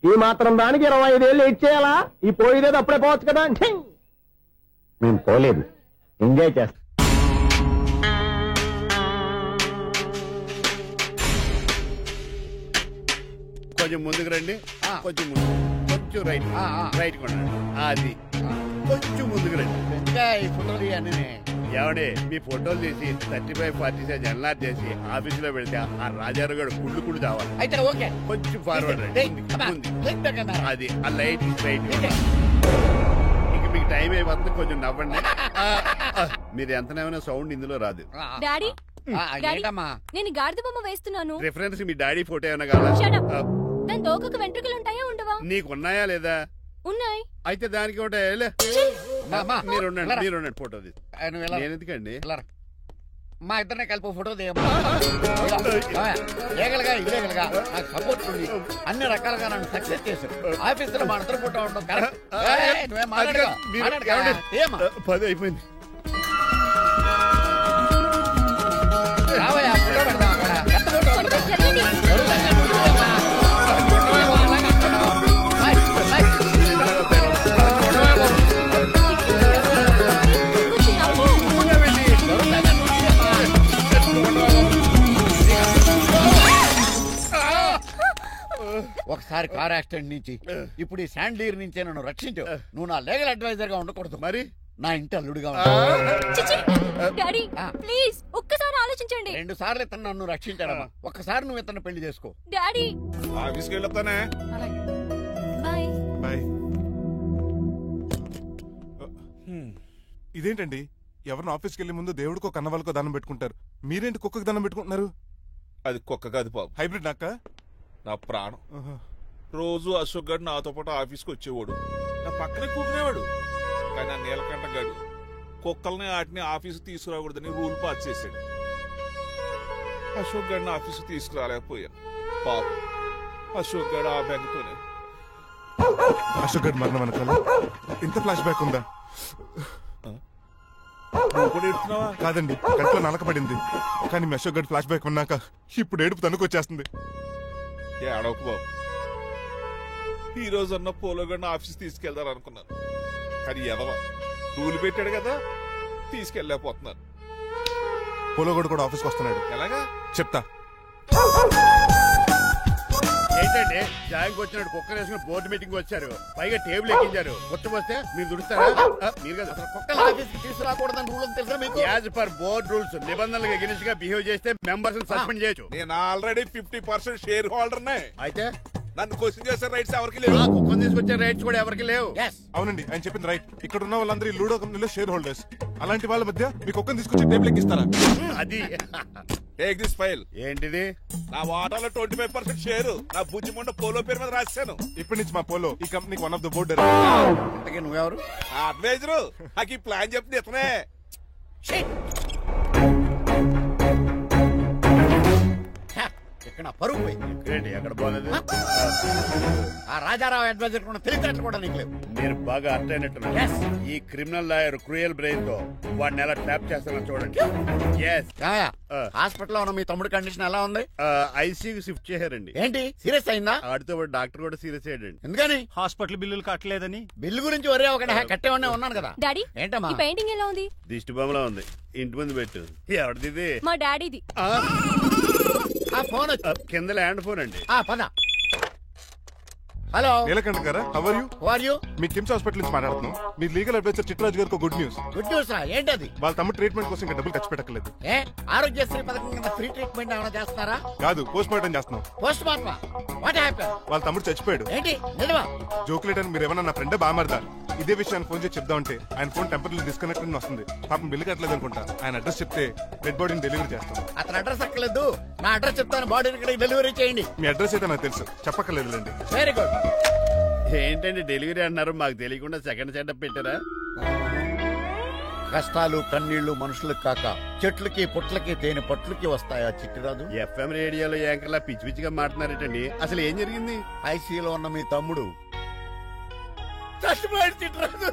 ఈ మాత్రం దానికి 25 ఏళ్ళు ఇచ్చేయాలా? ఈ పోయేదేదో అప్పుడే పోవచ్చు కదా. మేము పోలేదు, ఎంజాయ్ చేస్తాం. కొంచెం ముందుకు రండి, కొంచెం ముందు, కొంచెం రైట్, రైట్ కొనండి. అది కొంచెం ముందుకు రండి. ఈ ఫోటోలు ఇవన్నీ ఏమండి, మీ ఫోటోలు తీసి 35-40 సైజ్ ఎన్లార్ చేసి ఆఫీసులో పెడితే ఆ రాజారావు గారు కుళ్ళు కావాలి. అయితే ఓకే, కొంచెం ఫార్వర్డ్ రండి. అది ఆ లైట్ రైట్. ఇక మీకు టైం అయిపోతుంది, కొంచెం నవ్వండి. మీరు ఎంతనేమైనా సౌండ్ ఇందులో రాదు. డాడీ నేను గాడిద బొమ్మ వేస్తున్నాను. రిఫరెన్స్ మీ డాడీ ఫోటో ఏమైనా కావాలా? దాని దోకకు వెంట్రుకలు ఉంటాయా ఉండవా? నీకున్నాయా లేదా? ఉన్నాయి. అయితే దానికి ఉంటాయి. మీరు ఫోటో నేను ఎందుకండి? మా ఇద్దరినే కలిపి ఫోటో దిగలుగా ఇల్లేగలుగా నాకు సపోర్ట్ ఉంది. అన్ని రకాలుగా నన్ను సక్సెస్ చేశారు. ఆఫీసులో మా ఇద్దరు ఫోటో ఉండడం పది అయిపోయింది. ఒకసారి కార్ యాక్సిడెంట్ నుంచి ఇప్పుడు ఈ శాండ్లీర్ నుంచే నన్ను రక్షించావు. నువ్వు నా లీగల్ అడ్వైజర్ గా ఉండకూడదు, మరి నా ఇంటి అల్లుడుగా డాడీ ప్లీజ్ ఒక్కసారి ఆలోచించండి. 2 సార్లు ఇతను నన్ను రక్షించాడమ్మా. ఒక్కసారి నువ్వు ఇతను పెళ్లి చేసుకో. డాడీ ఆఫీస్కి వెళ్ళొస్తానే. Bye bye. ఇదేంటండి, ఎవరిని ఆఫీస్కి వెళ్లే ముందు దేవుడికో కన్నవాళ్ళకో దండం పెట్టుకుంటారు, మీరేంటి కుక్కకి దండం పెట్టుకుంటున్నారు? అది కుక్క కాదు బాబు, హైబ్రిడ్ నాక నా ప్రాణం. రోజు అశోక్ గడు నాతో పాటు ఆఫీస్కి వచ్చేవాడు, నా పక్కనే కూకునేవాడు. కానీ ఆ నీలకంఠ గడు కుక్కల్ని వాటిని ఆఫీసు తీసుకురాకూడదని రూల్ పాస్ చేశాడు. అశోక్ గడిని ఆఫీసు తీసుకురాలేకపోయాను. పాపం అశోక్ గడు ఆ బెంగతోనే. అశోక్ గడ్ మరణం వెనకాల ఇంత ఫ్లాష్ బ్యాక్ ఉందా? కాదండి, కంట్లో నలకపడింది. కానీ మీ అశోక్ గడ్ ఫ్లాష్ బ్యాక్ ఉన్నాక ఇప్పుడు ఏడుపు తనుకొచ్చేస్తుంది. ఏడవకు బాబు, ఈ రోజన్నా పోలో గడిని ఆఫీస్ తీసుకెళ్దాం అనుకున్నాను. కానీ ఎదవా రూల్ పెట్టాడు కదా, తీసుకెళ్ళలేకపోతున్నాను. పోలో గడు కూడా ఆఫీస్కి వస్తున్నాడు. ఎలాగా చెప్తా. ఏంటండి జాయింగ్ వచ్చినట్టు కుక్కలు వేసుకుని బోర్డు మీటింగ్ వచ్చారు, పైగా టేబుల్ ఎక్కించారు. కొత్త వస్తే మీరు దుడుస్తారా? మీరు కదా కుక్కలు ఆఫీస్కి తీసుకురాకూడదని రూల్ తెలుసా మీకు? యాజ్ పర్ బోర్డ్ రూల్స్ నిబంధనలకు ఎగనిస్ట్ గా బిహేవ్ చేస్తే మెంబర్స్ సస్పెండ్ చేయొచ్చు. నేను ఆల్రెడీ 50% షేర్ హోల్డర్ నే. అయితే నన్ను క్వశ్చన్ చేసే రైట్స్ ఎవరికి లేవు. కుక్కను తీసుకొచ్చే రైట్స్ కూడా ఎవరికి లేవు. అవునండి, ఆయన చెప్పింది రైట్. ఇక్కడ ఉన్న వాళ్ళందరూ లూడో కంపెనీలో షేర్ హోల్డర్స్. అలాంటి వాళ్ళ మధ్య మీకు ఒక్కని తీసుకొచ్చి టేబుల్ ఎక్కిస్తారా? అది టేక్ దిస్ ఫైల్. ఏంటిది? నా వాటాలో 25% షేరు నా బుజ్జిమండ పోలో పేరు మీద రాశాను. ఇప్పటి నుంచి మా పోలో ఈ కంపెనీకి వన్ ఆఫ్ ద బోర్డర్. నువ్వెవరు? అడ్వైజరు. నాకు ఈ ప్లాన్ చెప్తుంది ఇతనే. ఇక్కడ పరుగు పోయింది. ఎక్కడ బాగాలేదు. ఆ రాజారావు అడ్వైజర్ కూడా తెలియదు కూడా నీకు లేవు. మీరు బాగా అర్థ అయినట్టున్నారు. ఈ క్రిమినల్ లాయర్ క్రూయల్ బ్రెయిన్ తో వాడిని ఎలా ట్రాప్ చేస్తానని చూడండి. హాస్పిటల్ ఉన్న మీ తమ్ముడి కండిషన్ ఎలా ఉంది? ఐసీయూకి షిఫ్ట్ చేశారండి. ఏంటి సీరియస్ అయిందా? ఆడితో డాక్టర్ కూడా సీరియస్ అయ్యాడండి. ఎందుకని? హాస్పిటల్ బిల్లులు కట్టలేదని. బిల్లు గురించి ఒరే ఒకటి కట్టేవాడినే ఉన్నాను కదా. డాడీ ఏంటమ్మా పెయింటింగ్ ఎలా ఉంది? దిష్టి బొమ్మలా ఉంది. ఇంటి ముందు పెట్టు. ఎవరిది? మా డాడీది. ఆ ఫోన్ కింద ల్యాండ్ ఫోన్ అండి. పద. హలో నీలకంఠ గారా, హౌ ఆర్ యు? మీ కిమ్స్ హాస్పిటల్ నుంచి మాట్లాడుతున్నాం. మీ లీగల్ అడ్వైజర్ చిట్రాజు గారికి గుడ్ న్యూస్. గుడ్ న్యూస్ ఏంటది? వాళ్ళ తమ్ముడు ట్రీట్మెంట్ కోసం ఇంకా డబ్బులు ఖర్చు పెట్టలేదు. ఆరోగ్యశ్రీ పథకం కింద ఫ్రీ ట్రీట్మెంట్ ఏమైనా చేస్తారా? కాదు, పోస్ట్ మార్టం చేస్తున్నాం. Post mortem? What happen? వాళ్ళ తమ్ముడు చచ్చిపోయాడు. ఏంటి నిజమా? జోకులేట్ అని మీరు ఏమన్నా నా ఫ్రెండ్ బామర్దా? ఇదే విషయాన్ని ఫోన్ చేసి చెప్దామంటే ఆయన ఫోన్ టెంపరీ డిస్కనెక్ట్ అని వస్తుంది. పాపం బిల్లు కట్టలేదు అనుకుంటా. ఆయన అడ్రస్ చెప్తే డెడ్ బాడీని డెలివరీ చేస్తాం. అతను అడ్రస్ అక్కర్లేదు, నా అడ్రస్ చెప్తాను, బాడీని ఇక్కడ డెలివరీ చేయండి. మీ అడ్రస్ అయితే నాకు తెలుసు, చెప్పక్కర్లేదులేండి. Very good. ఏంటండి డెలివరీ అన్నారు, మాకు తెలియకుండా సెకండ్ సెటప్ పెట్టారా? కష్టాలు కన్నీళ్లు మనుషులకు కాక చెట్లకి పుట్లకి తేనె పట్లకి వస్తాయా చిట్టిరాజు? ఎఫ్ఎం రేడియోలో యాంకర్లా పిచ్చి పిచ్చిగా మాట్లాడారేటండి. అసలు ఏం జరిగింది? ఐసీయూలో ఉన్న మీ తమ్ముడు చచ్చిపోయాడు చిట్టిరాజు,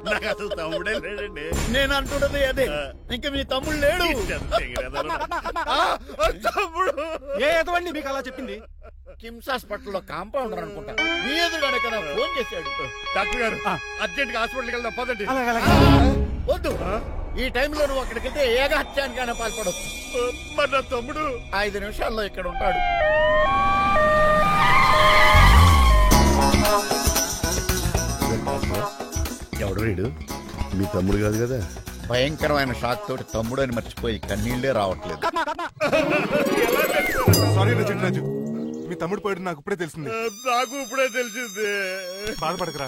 నాకు అసలు తమ్ముడే లేడండి. నేను అంటున్నది అదే. ఇంకా మీ తమ్ముడు లేడు. తమ్ముడు ఏ ఎదవండి మీకు అలా చెప్పింది? కిమ్స్ హాస్పిటల్లో కాంపౌండర్ అనుకుంటా మీ ఎదురుగానే కదా ఫోన్ చేశాడు. డాక్టర్ గారు అర్జెంట్ గా హాస్పిటల్కి వెళ్దాం పదండి. వద్దు, ఈ టైంలో నువ్వు అక్కడికి వెళ్తే ఏకహత్యానికైనా పాల్పడవచ్చు. మరి నా తమ్ముడు 5 నిమిషాల్లో ఇక్కడ ఉంటాడు. ఎవడు వీడు? మీ తమ్ముడు కాదు కదా? భయంకరమైన షాక్ తోటి తమ్ముడు అని మర్చిపోయి కన్నీళ్లే రావట్లేదు. సారీ రా చిట్రాజు, మీ తమ్ముడు పోయాడు నాకు ఇప్పుడే తెలిసింది. నాకు ఇప్పుడే తెలిసింది. బాధపడకరా.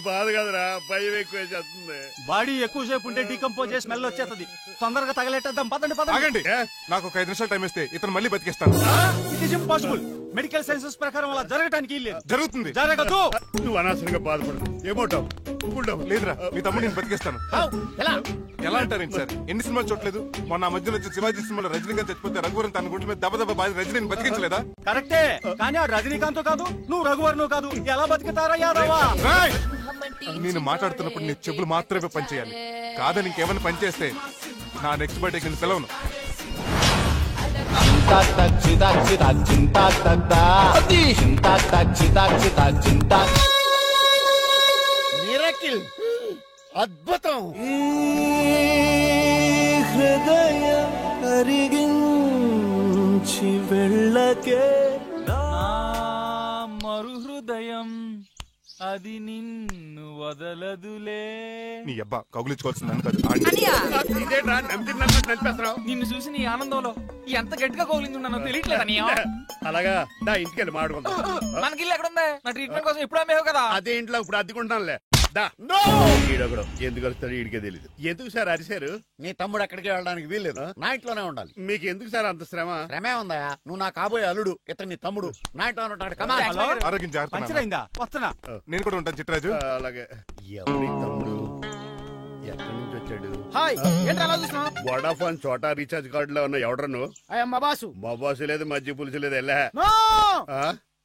బాధ కదరా, భయం ఎక్కువ చేస్తుంది. బాడీ ఎక్కువసేపు ఉంటే డీకంపోజ్ చేసి స్మెల్ వచ్చేస్తుంది. తొందరగా తగలెట్టేద్దాం. పదండి పదండి. ఆగండి, నాకు ఒక 5 నిమిషాలు టైం ఇస్తే ఇతను మళ్ళీ బతికేస్తాను. It is impossible. Medical sciences ప్రకారం అలా జరగటానికి లేదు. జరుగుతుంది. జరగదు. నువ్వు అనవసరంగా బాధపడదు. ఏమోటావు? లేదురా, మీ తమ్ముడు నేను బతికేస్తాను. ఎలా అంటారేంటి సార్? ఎన్ని సినిమాలు చూడలేదు? మొన్న మధ్యలో వచ్చిన శివాజీ సినిమాలో రజనీకాంత్ చచ్చిపోతే రఘువరన్ తన గుండె మీద దెబ్బ బాధ రజనీని బతికించలేదా? కరెక్టే, కానీ ఆ రజనీకాంత్ కాదు, నువ్వు రఘువర్ను కాదు. ఎలా బతుకుతారా యాదవా? నేను మాట్లాడుతున్నప్పుడు నీ చెప్పులు మాత్రమే పనిచేయాలి. కాదని ఇంకేమైనా పనిచేస్తే నా నెక్స్ట్ బర్త్డేకి నేను పిలవను. మిరకిల్, అద్భుతం. హృదయం కరిగించి వెళ్ళకే మరు హృదయం అది నిన్ను వదలదులే. నీ అబ్బా కౌగులించుకోవాల్సిందని కాదు. ఇదేంట్రా నడిపేస్తున్నావు? నిన్ను చూసి నీ ఆనందంలో ఎంత గట్టిగా కౌలించున్నానో తెలియట్లేదా? అలాగా నా ఇంటికి వెళ్ళి మాట్లాడుకుందాం. మనకి ఇల్లు ఎక్కడ ఉంది? నా ట్రీట్మెంట్ కోసం ఇప్పుడు అమ్మేవు కదా. అదే ఇంట్లో ఇప్పుడు అద్దెకుంటానులే. ఈడొకడు ఎందుకు వస్తాడు ఈడికే తెలీదు. ఎందుకు సార్ అరిశారు? నీ తమ్ముడు ఎక్కడికి వెళ్ళడానికి వీల్లేదు, నా ఇంట్లోనే ఉండాలి. మీకు ఎందుకు సార్ అంత శ్రమ? శ్రమే ఉందా? నువ్వు నా కాబోయే అల్లుడు, ఇతను నీ తమ్ముడు, నా ఇంట్లో ఉంటాడు. కమా. ఆరోగ్యం జాగ్రత్త. పంచరైందా? వస్తున్నా. నేను కూడా ఉంటాను చిట్రాజు. అలాగే. ఎవరి తమ్ముడు? ఎక్కడి నుంచి వచ్చాడు? హాయ్, ఏంటి అలా చూస్తున్నావు? వడాఫోన్ చోటా రీఛార్జ్ కార్డు లో ఉన్న ఎవడరా నువ్వు? మా బాసు. మా బాసు లేదు, మధ్య పులుసు లేదు. వెళ్ళా.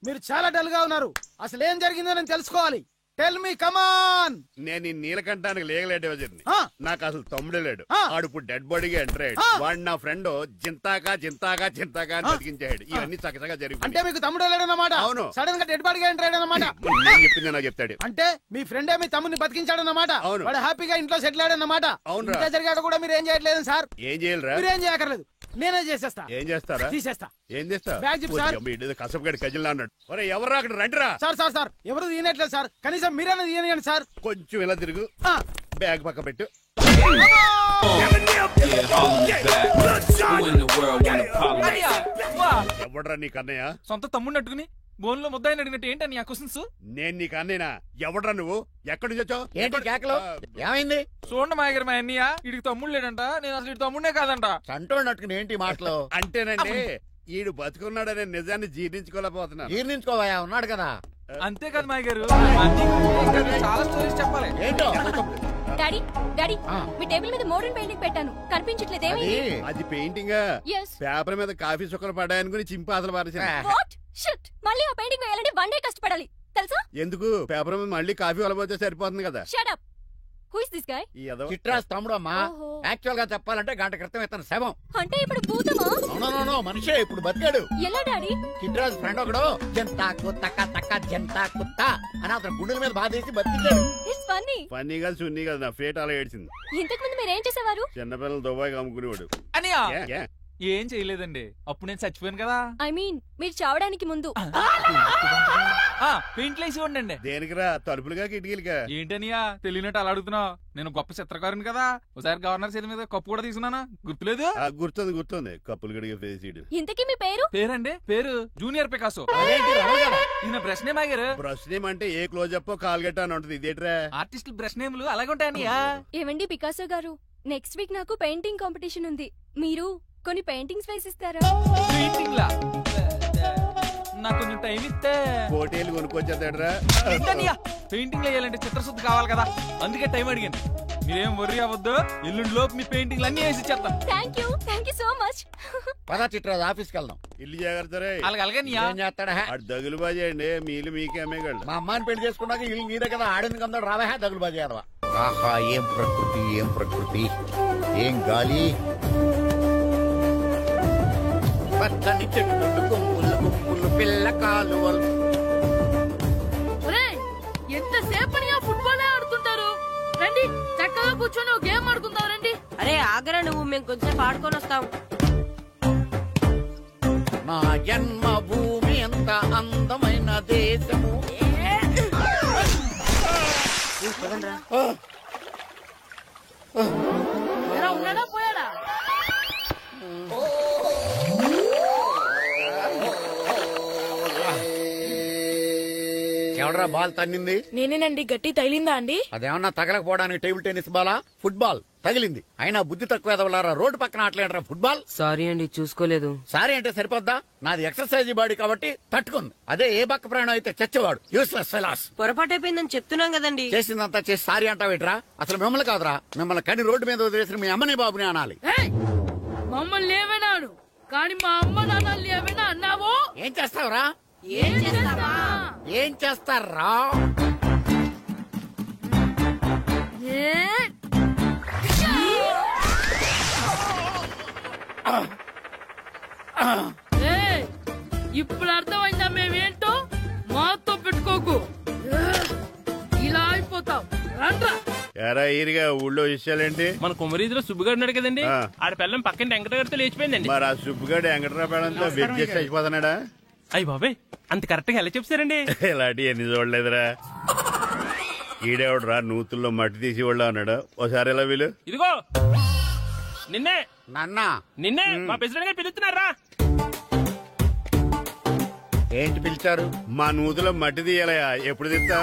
మీరు చాలా డల్ గా ఉన్నారు. అసలు ఏం జరిగిందో నేను తెలుసుకోవాలి. టెల్ మీ, కమాన్. నేను ఈ నీలకంఠానికి లేగలేడు వజర్ని. నాకు అసలు తమ్ముడే లేడు. ఆడు ఇప్పుడు డెడ్ బాడీగా ఎంటర్ అయ్యాడు. వాడు నా ఫ్రెండ్ జింతాకా జింతాకా జింతాకా అని బతికించాడు. ఇవన్నీ చక్కగా జరిగింది. అంటే మీకు తమ్ముడే లేడన్నమాట? అవును. సడన్ గా డెడ్ బాడీగా ఎంటర్ అయ్యాడన్నమాట. నేను చెప్పింది నాకు చెప్తాడు. అంటే మీ ఫ్రెండే మీ తమ్ముని బతికించాడన్నమాట. అవును. వాడు హ్యాపీగా ఇంట్లో సెటిల్ అయ్యాడన్నమాట. అవును. ఇంత జరిగాక కూడా మీరు ఏం చేయట్లేదు సార్? ఏం చేయాలరా? మీరేం చేయక్కర్లేదు, నేనే చేసేస్తా. ఏం చేస్తారా? తీసేస్తా. ఏం చేస్తా? బ్యాగ్ చెప్పు సార్. కసపగడి కజిల్లా అన్నాడు. ఒరే ఎవరు అక్కడ రండిరా. సార్ సార్ సార్, ఎవరు తీయనట్లేదు సార్. కనీసం మీరైనా తీయనియండి సార్. కొంచెం ఇలా తిరుగు. బ్యాగ్ పక్క పెట్టు. ఎవడ్రా నీ కన్నయ్య? సొంత తమ్ముడిని అట్టుకుని బోన్ లో ముద్దాయిని అడిగినట్టు ఏంటని ఆ క్వశ్చన్స్? నేను నీ కన్నయ్యనా? ఎవడ్రా నువ్వు? ఎక్కడి నుంచి వచ్చావు? ఏంటి కేకలు? ఏమైంది? చూడండి మాయగారు, మా అన్నయ్య ఇడికి తమ్ముడు లేడంట. నేను అసలు ఇటు తమ్ముడే కాదంట. చంటోడు అట్టుకుని ఏంటి మాటలు? అంటేనండి ఈడు బతుకున్నాడనే నిజాన్ని జీర్ణించుకోలేకపోతున్నాను. జీర్ణించుకోవా, ఉన్నాడు కదా. అంతేకాదు మాయగారు, చాలా స్టోరీస్ చెప్పాలి. ఏంటో డాడీ డాడీ, మీ టేబుల్ మీద మోడర్న్ పెయింటింగ్ పెట్టాను, కనిపించట్లేదు. ఏమైంది? అది పెయింటింగ్. Yes. పేపర్ మీద కాఫీ చుక్కలు పడ్డాయనుకుని చింపి అసలు పారేసాను. What? Shit. మళ్ళీ ఆ పెయింటింగ్ వేయాలంటే 1 day కష్టపడాలి తెలుసా? ఎందుకు? పేపర్ మీద మళ్ళీ కాఫీ వలపోతే సరిపోతుంది కదా. Shut up. Who is this guy? ఈ ఎదవ. చిట్రాజ్ తమ్ముడు అమ్మా. ఓహో. యాక్చువల్ గా చెప్పాలంటే గంట క్రితం ఇతను శవం. అంటే ఇప్పుడు భూతమా? అవునో మనిషే, ఇప్పుడు బతికాడు. ఎలా డాడీ? చిట్రాజ్ ఫ్రెండ్ ఒకడు జంతా కుత్తక తక్క జంతా కుత్త అని అతను గుండెల మీద బాధేసి బతికాడు. It's funny. ఫన్నీ కాదు సున్నీ కాదు, నా ఫేట్ అలా ఏడ్చింది. ఇంతకు ముందు మీరు ఏం చేసేవారు? చిన్నపిల్లలు దుబాయ్ అమ్ముకునేవాడు. అనియా ఏ, ఏ. ఏం చేయలేదండి, అప్పుడు నేను చచ్చిపోయాను కదా. I mean, మీరు చావడానికి ముందు. పెయింట్లు వేసి ఉండండి. దేనికిరా? తలుపులుగా కిటికీలుగా? ఏంటనియా తెలియనట్టు అలా అడుగుతున్నావు? నేను గొప్ప చిత్రకారుని కదా. ఒకసారి గవర్నర్ చేతి మీద కప్పు కూడా తీసుకున్నానా, గుర్తులేదు? గుర్తుంది కప్పులు గడిగే ఫేసీడు. ఇంతకీ మీ పేరు? పేరండి, పేరు జూనియర్ పికాసో. అదేంటి రమగారు? ఈయన బ్రష్ నేమ్ ఆగారు. బ్రష్ నేమ్ అంటే ఏ క్లోజప్ కాల్గట్ట అని ఉంటది. ఇదేట్రా? ఆర్టిస్టులు బ్రష్ నేమ్లు అలాగే ఉంటాయనియా. ఏవండి పికాసో గారు, నెక్స్ట్ వీక్ నాకు పెయింటింగ్ కాంపిటీషన్ ఉంది. మీరు కొన్ని పెయింటింగ్స్ వేసిస్తారా? పెయింటింగ్ లా నాకు కొంచెం టైం ఇస్తే. కోటేలు కొనుక్కొచ్చేదేట్రా? పెయింటింగ్ వేయాలంటే చిత్రశుద్ధి కావాలి కదా, అందుకే టైం అడిగాను. మీరేం వర్రీ అవ్వద్దు, ఎల్లుండి లోపు మీ పెయింటింగ్ అన్ని వేసి ఇచ్చేస్తాం. Thank you so much. పదా చిట్రాజ్ ఆఫీస్కి వెళ్దాం. ఇల్లు జాగ్రత్తరే. అలాగే ఏం చేస్తాడా? అటు దగులు బాజీ అండి, మీలు మీకే అమ్మేగాళ్ళు. మా అమ్మాయిని పెళ్లి చేసుకున్నాక ఇల్లు మీరే కదా, ఆడింది కందా రావా దగులు బాజీ అదవా. ఆహా, ఏం ప్రకృతి, ఏం ప్రకృతి, ఏం గాలి. పచ్చని చెట్లు గుంపులు గుంపులు పిల్ల కాలువలు. ఎంతసేపని ఫుట్బాల్ ఆడుతుంటారు, రండి చక్కగా కూర్చొని గేమ్ ఆడుకుందాం రండి. అరే ఆగరా నువ్వు, మేము కొంచెం ఆడుకొని వస్తాం. నా జన్మ భూమి ఎంత అందమైన దేశము. ఉన్నాడా పోయాడా? ఎవడరా బాల్ తన్నింది? నేనేనండి. గట్టి తగిలిందా అండి? అదేమన్నా తగలకపోవడానికి టేబుల్ టెన్నిస్ బాలా, ఫుట్బాల్ తగిలింది. అయినా బుద్ధి తక్కువ ఎదవలారా, రోడ్డు పక్కన ఆటలేడరా ఫుట్బాల్. సారీ అండి, చూసుకోలేదు. సారీ అంటే సరిపోద్దా? నాది ఎక్సర్సైజ్ బాడీ కాబట్టి తట్టుకుంది. అదే ఏ బక్క ప్రాణం అయితే చచ్చేవాడు. Useless fellas. పొరపాటు అయిపోయిందని చెప్తున్నాం కదండి. చేసిందంతా చేసి సారీ అంటావేట్రా? అసలు మిమ్మల్ని కాదురా, మిమ్మల్ని కని రోడ్డు మీద వదిలేసిన మీ అమ్మని బాబుని అనాలి. మమ్మల్ని ఏమైనాడు కానీ మా అమ్మ నాన్నల్ని ఏమైనా అన్నావో? ఏం చేస్తావురా? ఏం చేస్తారా? ఇప్పుడు అర్థమైందా మేమేంటో? మాతో పెట్టుకోకు, ఇలా అయిపోతావు. రండ్రా. ఎరా ఈరిగా ఊళ్ళో విషయాలేంటి? మన కుమరీధిలో సుబ్బుగాడు ఉన్నాడు కదండి, ఆడ పిల్లం పక్కన వెంకటగారితో లేచిపోయిందండి. మరి ఆ సుబ్బుగాడు వెంకటరాపేడంతో వెయిట్ చేసి అయిపోతున్నాడా? అయ్యి బాబాయ్, అంత కరెక్ట్ గా ఎలా చెప్తారండి? ఇలాంటి ఎన్ని చూడలేదురా. ఈడేవడరా నూతుల్లో మట్టి తీసి వాళ్ళు అన్నాడు. ఓసారి ఎలా వీలు? ఇదిగో నిన్నే నాన్న, నిన్నే మా ప్రెసిడెంట్ గారు పిలుస్తున్నారా? ఏంటి పిలిచారు? మా నూతులో మట్టి తీయాలయా. ఎప్పుడు తీస్తా?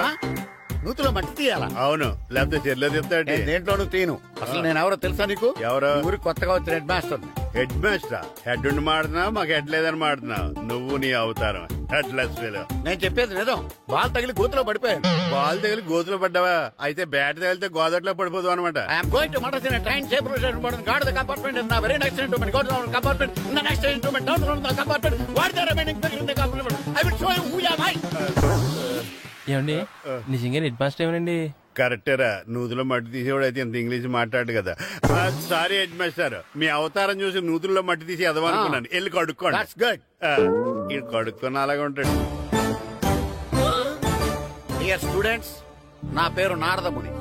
నూతులో మట్టి తీయాలా? అవును, లేకపోతే చెర్లో తీస్తాడు. దేంట్లోనూ తీను. అసలు నేను ఎవరో తెలుసా నీకు? ఎవరో? ఊరికి కొత్తగా వచ్చిన head master. Head master? Head ఉండి మాడుతున్నావు, మాకు హెడ్ లేదని మాడుతున్నావు. నువ్వు నీ అవతారం హెడ్ లెస్ ఫెలో. నేను చెప్పేది నిజం. బాల్ తగిలి గోతులో పడిపోయాను. బాల్ తగిలి గోతులో పడ్డావా? అయితే బ్యాట్ తగిలితే గోదట్లో పడిపోదు అనమాట. I'm going to Madras in train separation board guard the compartment in the very next instrument go to the compartment in the next instrument down to the compartment what the remaining thing in the compartment I will show you who you are. ఏమండి నిజంగా head master ఏమనండి? కరెక్టేరా, నూతులో మట్టి తీసేవాడు అయితే ఇంత English మాట్లాడు కదా. Sorry head master, మీ అవతారం చూసి నూతుల్లో మట్టి తీసి ఎదవనుకున్నాను. వెళ్ళి కడుక్కోండి. ఇది కడుక్కొని అలాగే ఉంటాడు. డియర్ స్టూడెంట్స్, నా పేరు నారదముని.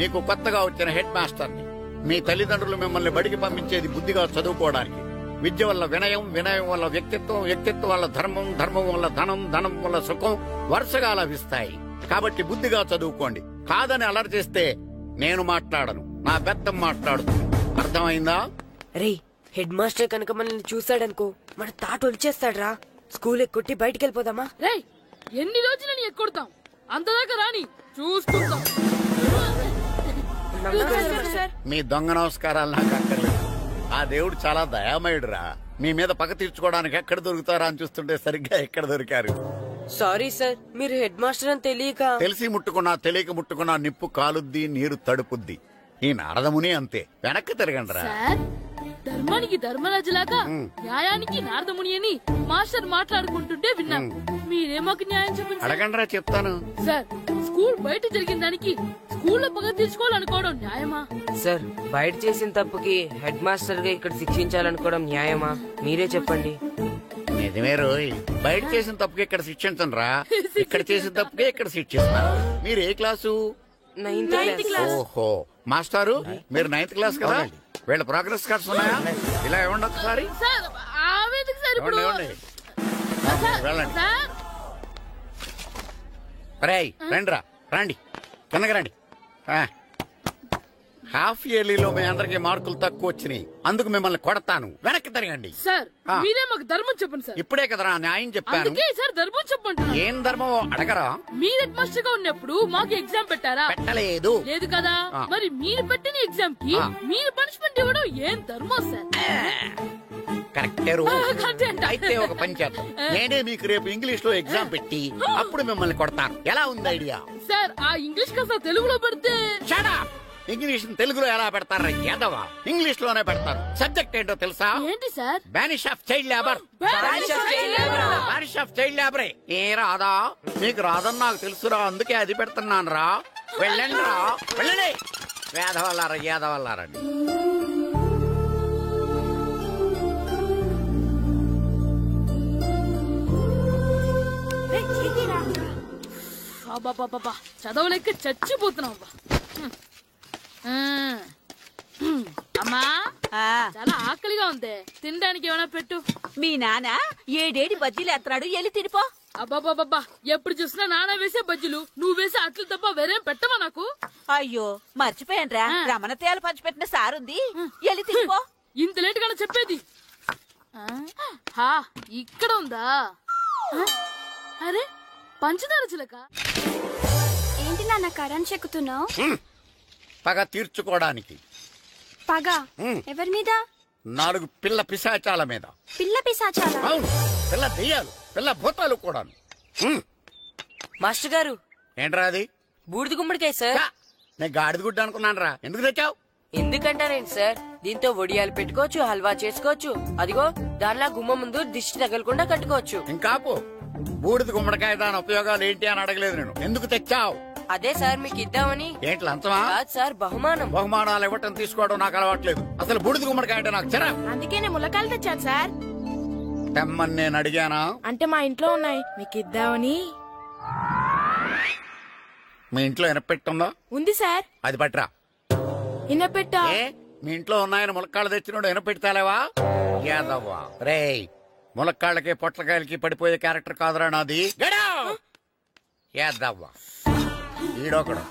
మీకు కొత్తగా వచ్చిన హెడ్ మాస్టర్ని. మీ తల్లిదండ్రులు మిమ్మల్ని బడికి పంపించేది బుద్ధిగా చదువుకోవడానికి. విద్య వల్ల వినయం, వినయం వల్ల వ్యక్తిత్వం, వ్యక్తిత్వం వల్ల ధర్మం, ధర్మం వల్ల ధనం, ధనం వల్ల సుఖం వరుసగా లభిస్తాయి. కాబట్టి బుద్ధిగా చదువుకోండి. కాదని అలర్ చేస్తే నేను మాట్లాడను, నా పెద్దం మాట్లాడుతుంది. అర్థమైందా? రే, హెడ్ మాస్టర్ కనుక మనల్ని చూసాడనుకో మన తాట వచ్చేస్తాడ్రా. స్కూల్ ఎక్కొట్టి బయటికి వెళ్ళిపోదామా? రే, ఎన్ని రోజులని ఎక్కొడతాం? అంతదాకా రాని చూసుకుంటాం. మీ దొంగ నమస్కారాలు నాకు అక్కర్లేదు. ఆ దేవుడు చాలా దయామయుడురా. మీ మీద పగ తీర్చుకోవడానికి ఎక్కడ దొరుకుతారా అని చూస్తుంటే సరిగ్గా ఎక్కడ దొరికారు. సారీ సార్, మీరు హెడ్ మాస్టర్ అని తెలియక. తెలిసి ముట్టుకున్నా తెలియక ముట్టుకున్నా నిప్పు కాలుద్ది, నీరు తడుపుద్ది. ఈ నారదముని అంతే. వెనక్కి తిరగండి రా. ధర్మానికి ధర్మరాజులాగా న్యాయానికి నారదముని అని మాస్టర్ మాట్లాడుకుంటుంటే విన్నాం. మీరేమాకు న్యాయం చెప్పండి. అడగండి రా, చెప్తాను. సార్, స్కూల్ బయట జరిగిన దానికి స్కూల్లో పగ తీర్చుకోవాలనుకోవడం న్యాయమా? సార్, బయట చేసిన తప్పుకి హెడ్ మాస్టర్ గా ఇక్కడ శిక్షించాలనుకోవడం న్యాయమా? మీరే చెప్పండి. నిజమే రోయ్, బయట చేసిన తప్పుకి ఇక్కడ శిక్షించను రా. ఇక్కడ చేసిన తప్పుకే ఇక్కడ శిక్షిస్తున్నారు. మీరు ఏ క్లాసు? 9th class. ఓహో, మాస్టారు మీరు 9th క్లాస్ కదా? వీళ్ళ ప్రోగ్రెస్ కార్డ్స్ ఉన్నాయా? ఇలా ఇవ్వండి ఒకసారి. వెళ్ళండి. రండి రా, రండి, కిందకి రండి. హాఫ్ ఇయర్లీలో మీ అందరికి మార్కులు తక్కువ వచ్చినాయి, అందుకు మిమ్మల్ని కొడతాను. వెనక్కి తిరగండి. సార్, మీరే మాకు ధర్మం చెప్పండి సార్. ఇప్పుడే కదరా న్యాయం చెప్పాను. సార్, ధర్మం చెప్పండి. ఏం ధర్మం అడగరా? మీరు హెడ్ మాస్టర్ గా ఉన్నప్పుడు మాకు ఎగ్జామ్ పెట్టారా? పెట్టలేదు. లేదు కదా? మరి మీరు పెట్టిన ఎగ్జామ్ కి మీరు పనిష్మెంట్ ఇవ్వడం ఏం ధర్మం సార్? కరెక్టే. అయితే ఒక పని చేద్దాం, నేనే మీకు రేపు ఇంగ్లీష్ లో ఎగ్జామ్ పెట్టి అప్పుడు మిమ్మల్ని కొడతాను. ఎలా ఉంది ఐడియా? సార్, ఆ ఇంగ్లీష్ కాస్త తెలుగులో పెడితే. ఇంగ్లీష్ తెలుగులో ఎలా పెడతారా యాదవా? ఇంగ్లీష్ లోనే పెడతారు. సబ్జెక్ట్ ఏంటో తెలుసా? ఏంటి sir? Banish of child labour. Banish of child లేబరే. ఏ రాదా? మీకు రాదని నాకు తెలుసురా, అందుకే అది పెడుతున్నాను రా. వెళ్ళండి రా, వెళ్ళండి. వేదవల్లారా, యాదవల్లారండి. అబ్బా చదవలేక చచ్చిపోతున్నావు అమ్మా చాలా ఆకలిగా ఉంది, తినడానికి ఏమైనా పెట్టు. మీ నాన్న 7 బజ్జీలు ఎత్తాడు, వెళ్ళి తినిపో. అబ్బాబాబా ఎప్పుడు చూసినా నాన్న వేసే బజ్జీలు, నువ్వు వేసే అట్లు తప్ప వేరేం పెట్టవా నాకు? అయ్యో మర్చిపోయానురా, రమణ తేలు పంచిపెట్టిన సారుంది, వెళ్ళి తినిపో. ఇంత లేట్ గా చెప్పేది. ఇక్కడ ఉందా? అరే పంచదార చిలక. ఏంటి నాన్న కరెంట్ చెక్కుతున్నావు? పగ తీర్చుకోవడానికి. పగ ఎవరి మీద? 4 పిల్ల పిశాచాల మీద. పిల్ల పిశాచాలా? అవును, పిల్ల దెయ్యాలు, పిల్ల భూతాలు కూడా. మాస్టర్ గారు ఏంట్రా అది? బూడిద గుమ్మడికాయ సార్. నేను గాడిద గుడ్డ అనుకున్నాను రా. ఎందుకు తెచ్చావు? ఎందుకంటారేంటి సార్, దీంతో వడియాలు పెట్టుకోవచ్చు, హల్వా చేసుకోవచ్చు. అదిగో దానిలా గుమ్మ ముందు దిష్టి తగలకుండా కట్టుకోవచ్చు. ఇంకాపు బూడిద గుమ్మడికాయ దాని ఉపయోగాలు ఏంటి అని అడగలేదు నేను. ఎందుకు తెచ్చావు? అదే సార్ మీకు ఇద్దామని. ఏంటి లంచమా? కాదు సార్, బహుమానం. బహుమానాలు ఇవ్వటం తీసుకోవడం నాకు అలవాట్లేదు. అసలు బూడిద గుమ్మడికాయ అంటే నాకు చెరా. అందుకే నేను ములకాయలు తెచ్చాను సార్. తెమ్మని నేను అడిగానా? అంటే మా ఇంట్లో ఉన్నాయి, మీకు ఇద్దామని. మీ ఇంట్లో ఎనపెట్టుందా? ఉంది సార్. అది పట్రా. ఇన్నపెట్టా? మీ ఇంట్లో ఉన్నాయని ములక్కాళ్ళు తెచ్చినోడు ఎనపెట్టాలేవా? యాదవ్వా రేయ్, ములక్కాళ్ళకి పొట్లకాయలకి పడిపోయే క్యారెక్టర్ కాదురా నాది. యాదవ్వా ఈడొకడు.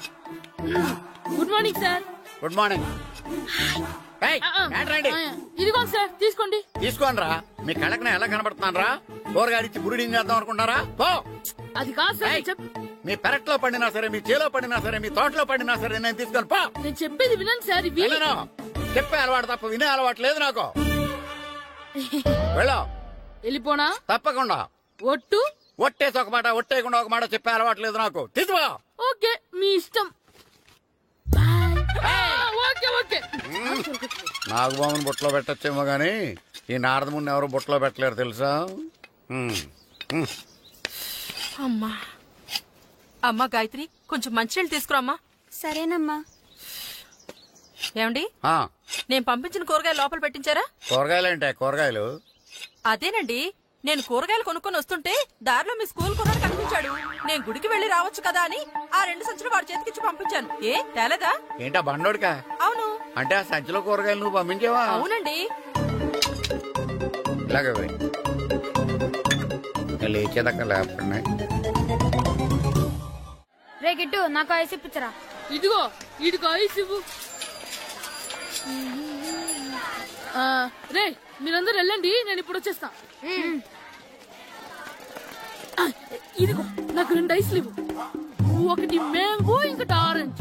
Good morning sir. Good morning. ఇదిగో సార్ తీసుకోండి. తీసుకోనరా, మీ కళ్ళకి నేను ఎలా కనబడుతున్నాను రా? కూరగాయలిచ్చి బురిడింగ్ చేద్దాం అనుకుంటారా? పో. అది కాదు సార్. మీ పెరట్లో పండినా సరే, మీ చేలో పండినా సరే, మీ తోటలో పండినా సరే నేను తీసుకొని పో. నేను చెప్పేది వినండి సార్. ఇవి చెప్పే అలవాటు తప్ప వినే అలవాటు లేదు నాకు. వెళ్ళో. వెళ్ళిపోనా? తప్పకుండా. ఒట్టు? ఒట్టేసి ఒక మాట, ఒట్టేయకుండా ఒక మాట చెప్పే అలవాటు లేదు నాకు. తీసుకో. ఓకే మీ ఇష్టం. నాగబాబుని బుట్టలో పెట్టచ్చేమో గాని ఈ నారదముని ఎవరు బుట్టలో పెట్టలేరు తెలుసా? అమ్మా అమ్మా గాయత్రి, కొంచెం మంచినీళ్ళు తీసుకురామ్మా. సరేనమ్మా. ఏమండి, నేను పంపించిన కూరగాయలు లోపల పెట్టించారా? కూరగాయలేంటే కూరగాయలు? అదేనండి, నేను కూరగాయలు కొనుక్కొని వస్తుంటే దారిలో మీ స్కూల్ కుర్రాడు కనిపించాడు. నేను గుడికి వెళ్లి రావచ్చు కదా అని ఆ 2 సంచులు వాడి చేతికిచ్చి పంపించాను. ఏ తేలేదా? ఏంటా బండోడికా? అవును. అంటే ఆ సంచిలో కూరగాయలు నువ్వు పంపించావా? అవునండి. ఇలాగే లేచేదాకా లేకుండా. రే గిట్టు, నాకు ఐస్ ఇప్పించరా. ఇదిగో ఇదిగో ఐస్ ఇవ్వు. రే మీరందరూ వెళ్ళండి, నేను ఇప్పుడు వచ్చేస్తా. ఇదిగో నాకు 2 ఐస్లు ఇవ్వు. ఒకటి మ్యాంగో, ఇంకటి ఆరెంజ్.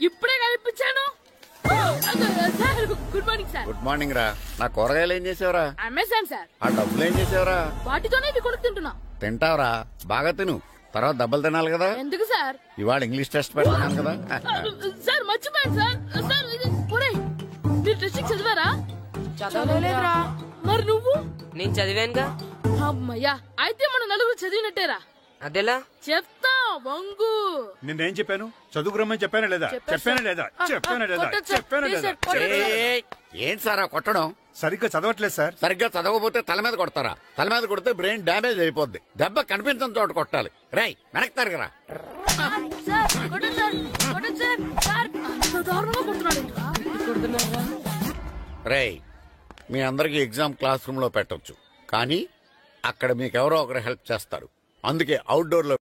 ఇప్పుడే కనిపించాను. Good morning sir. Good morning రా. నా కూరగాయలు ఏం చేసావురా? Amazon sir. ఆ డబ్బులు ఏం చేసావురా? వాటితోనే ఇవి కొనుక్కు తింటున్నా. తింటావురా, బాగా తిను. తర్వాత దెబ్బలు తినాలి కదా. ఎందుకు సార్? ఇవాళ ఇంగ్లీష్ టెస్ట్ పెడతాను కదా. సార్ మర్చిపోయాను సార్. సార్ ఇది మీరు టెస్టింగ్ చదివారా? చదవలేదురా. మరి నువ్వు? నేను చదివానుగా. అమ్మయ్యా, అయితే మన నలుగురు చదివినట్టేరా. అదెలా? చెప్తా వంగు. నిన్నేం చెప్పాను? చదువుకురమ్మని చెప్పానా లేదా? చెప్పానా లేదా? ఏంటి సార్ కొట్టడం? సరిగ్గా చదవట్లేదు సార్. సరిగ్గా చదవకపోతే తల మీద కొడతారా? తల మీద కొడితే బ్రెయిన్ డ్యామేజ్ అయిపోద్ది. దెబ్బ కనిపించని చోట కొట్టాలి. రై వెనక్కి తరగరా. రై మీ అందరికి ఎగ్జామ్ క్లాస్ రూమ్ లో పెట్టొచ్చు, కానీ అక్కడ మీకెవరో ఒకరు హెల్ప్ చేస్తారు. అందుకే అవుట్డోర్ లో